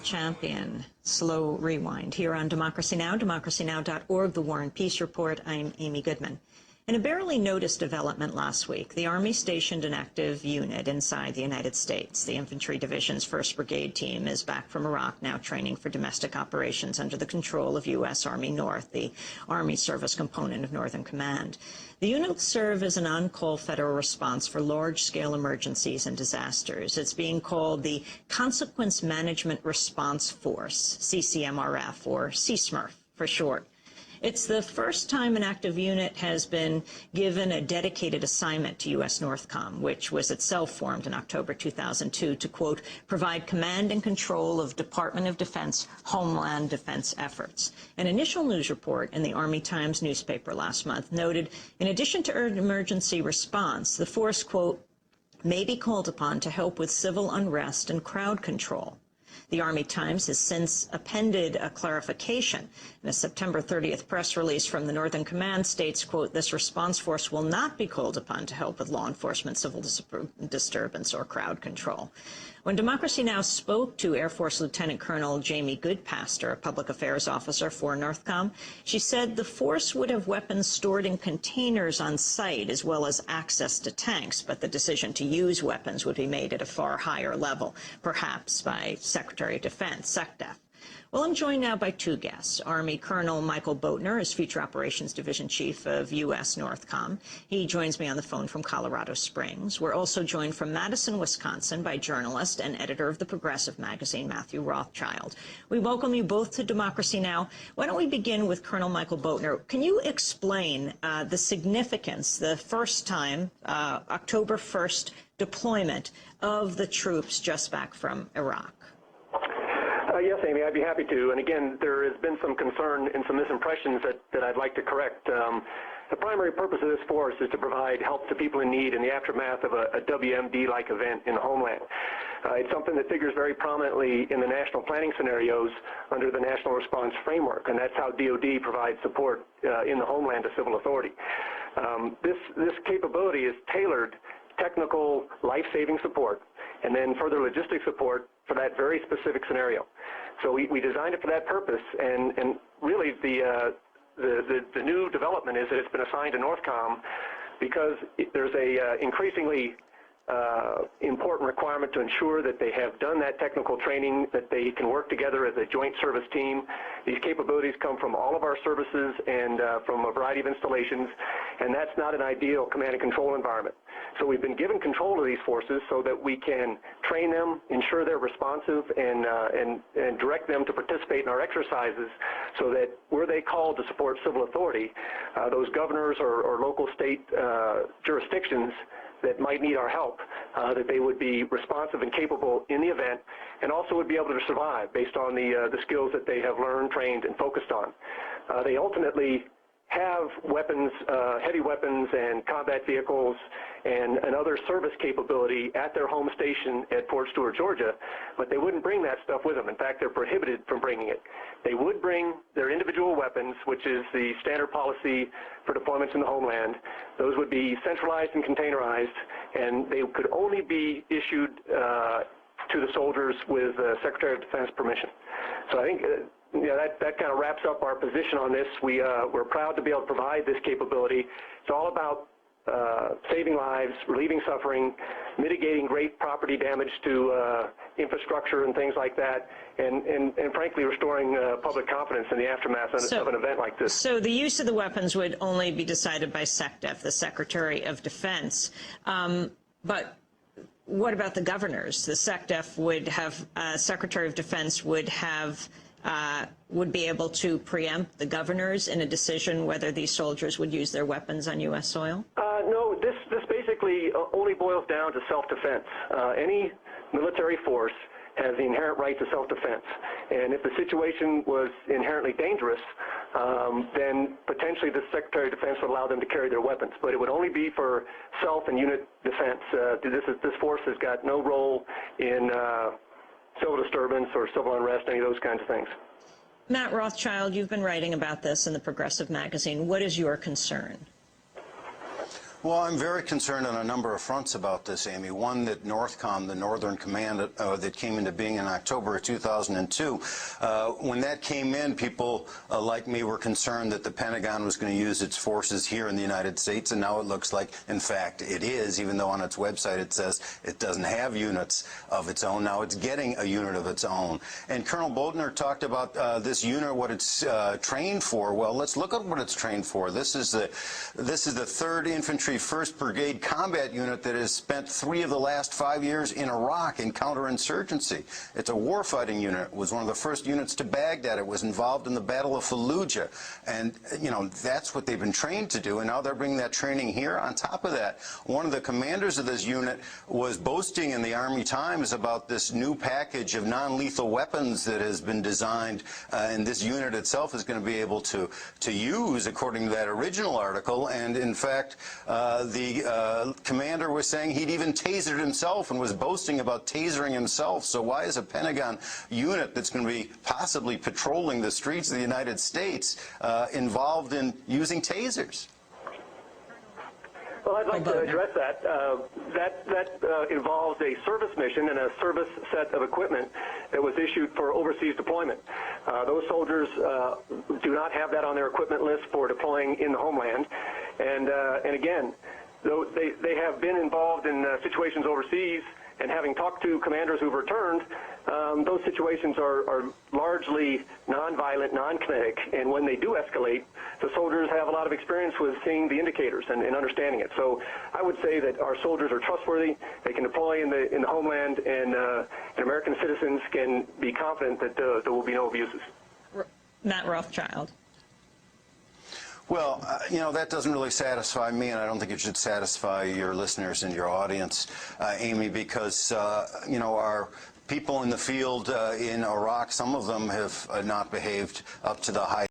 Champion, Slow Rewind, here on Democracy Now!, democracynow.org, The War and Peace Report. I'm Amy Goodman. In a barely noticed development last week, the Army stationed an active unit inside the United States. The Infantry Division's 1st Brigade team is back from Iraq, now training for domestic operations under the control of U.S. Army North, the Army service component of Northern Command. The unit will serve as an on-call federal response for large-scale emergencies and disasters. It's being called the Consequence Management Response Force, CCMRF, or CSMRF for short. It's the first time an active unit has been given a dedicated assignment to U.S. NORTHCOM, which was itself formed in October 2002 to, quote, provide command and control of Department of Defense homeland defense efforts. An initial news report in the Army Times newspaper last month noted, in addition to emergency response, the force, quote, may be called upon to help with civil unrest and crowd control. The Army Times has since appended a clarification. In a September 30th press release from the Northern Command states, quote, this response force will not be called upon to help with law enforcement, civil disturbance, or crowd control. When Democracy Now! Spoke to Air Force Lieutenant Colonel Jamie Goodpaster, a public affairs officer for NORTHCOM, she said the force would have weapons stored in containers on site as well as access to tanks, but the decision to use weapons would be made at a far higher level, perhaps by Secretary of Defense, SecDef. Well, I'm joined now by two guests. Army Colonel Michael Boatner is Future Operations Division Chief of U.S. NORTHCOM. He joins me on the phone from Colorado Springs. We're also joined from Madison, Wisconsin by journalist and editor of the Progressive magazine, Matthew Rothschild. We welcome you both to Democracy Now! Why don't we begin with Colonel Michael Boatner? Can you explain the significance, the first time, October 1st deployment of the troops just back from Iraq? Yes, Amy, I'd be happy to. And again, there has been some concern and some misimpressions that I'd like to correct. The primary purpose of this force is to provide help to people in need in the aftermath of a WMD-like event in the homeland. It's something that figures very prominently in the national planning scenarios under the National Response Framework, and that's how DoD provides support in the homeland to civil authority. This capability is tailored technical life-saving support and then further logistic support for that very specific scenario. So we designed it for that purpose, and really the new development is that it's been assigned to NORTHCOM because there's a increasingly important requirement to ensure that they have done that technical training, that they can work together as a joint service team. These capabilities come from all of our services and from a variety of installations, and that's not an ideal command and control environment. So we've been given control of these forces so that we can train them, ensure they're responsive, and direct them to participate in our exercises so that were they called to support civil authority, those governors or local state jurisdictions that might need our help, that they would be responsive and capable in the event, and also would be able to survive based on the skills that they have learned, trained, and focused on. They ultimately have weapons, heavy weapons and combat vehicles and other service capability at their home station at Fort Stewart, Georgia, but they wouldn't bring that stuff with them. In fact, they're prohibited from bringing it. They would bring their individual weapons, which is the standard policy for deployments in the homeland. Those would be centralized and containerized, and they could only be issued to the soldiers with Secretary of Defense permission. So I think that kind of wraps up our position on this. We're proud to be able to provide this capability. It's all about saving lives, relieving suffering, mitigating great property damage to infrastructure and things like that, and frankly restoring public confidence in the aftermath of an event like this. So the use of the weapons would only be decided by SecDef, the Secretary of Defense. But what about the governors? The SecDef would have, Secretary of Defense would have would be able to preempt the governors in a decision whether these soldiers would use their weapons on U.S. soil? No, this basically only boils down to self-defense. Any military force has the inherent right to self-defense. And if the situation was inherently dangerous, then potentially the Secretary of Defense would allow them to carry their weapons. But it would only be for self and unit defense. This force has got no role in civil disturbance or civil unrest, any of those kinds of things. Matt Rothschild, you've been writing about this in the Progressive magazine. What is your concern? Well, I'm very concerned on a number of fronts about this, Amy. One, that NORTHCOM, the Northern Command that came into being in October of 2002, when that came in, people like me were concerned that the Pentagon was going to use its forces here in the United States, and now it looks like, in fact, it is, even though on its website it says it doesn't have units of its own. Now it's getting a unit of its own. And Colonel Bodner talked about this unit, what it's trained for. Well, let's look at what it's trained for. This is the 3rd Infantry 1st Brigade Combat Unit that has spent 3 of the last 5 years in Iraq in counterinsurgency. It's a warfighting unit. It was one of the first units to Baghdad. It was involved in the Battle of Fallujah. And, you know, that's what they've been trained to do, and now they're bringing that training here. On top of that, one of the commanders of this unit was boasting in the Army Times about this new package of non-lethal weapons that has been designed, and this unit itself is going to be able to use, according to that original article. And, in fact, the commander was saying he'd even tasered himself and was boasting about tasering himself. So why is a Pentagon unit that's going to be possibly patrolling the streets of the United States involved in using tasers? Well, I'd like to address that. That involves a service mission and a service set of equipment that was issued for overseas deployment. Those soldiers do not have that on their equipment list for deploying in the homeland. And again, though they have been involved in situations overseas, and having talked to commanders who've returned, those situations are largely nonviolent, non-kinetic, and when they do escalate, the soldiers have a lot of experience with seeing the indicators and understanding it. So I would say that our soldiers are trustworthy. They can deploy in the homeland, and American citizens can be confident that there will be no abuses. Matt Rothschild. Well, you know, that doesn't really satisfy me, and I don't think it should satisfy your listeners and your audience, Amy, because, you know, our people in the field in Iraq, some of them have not behaved up to the high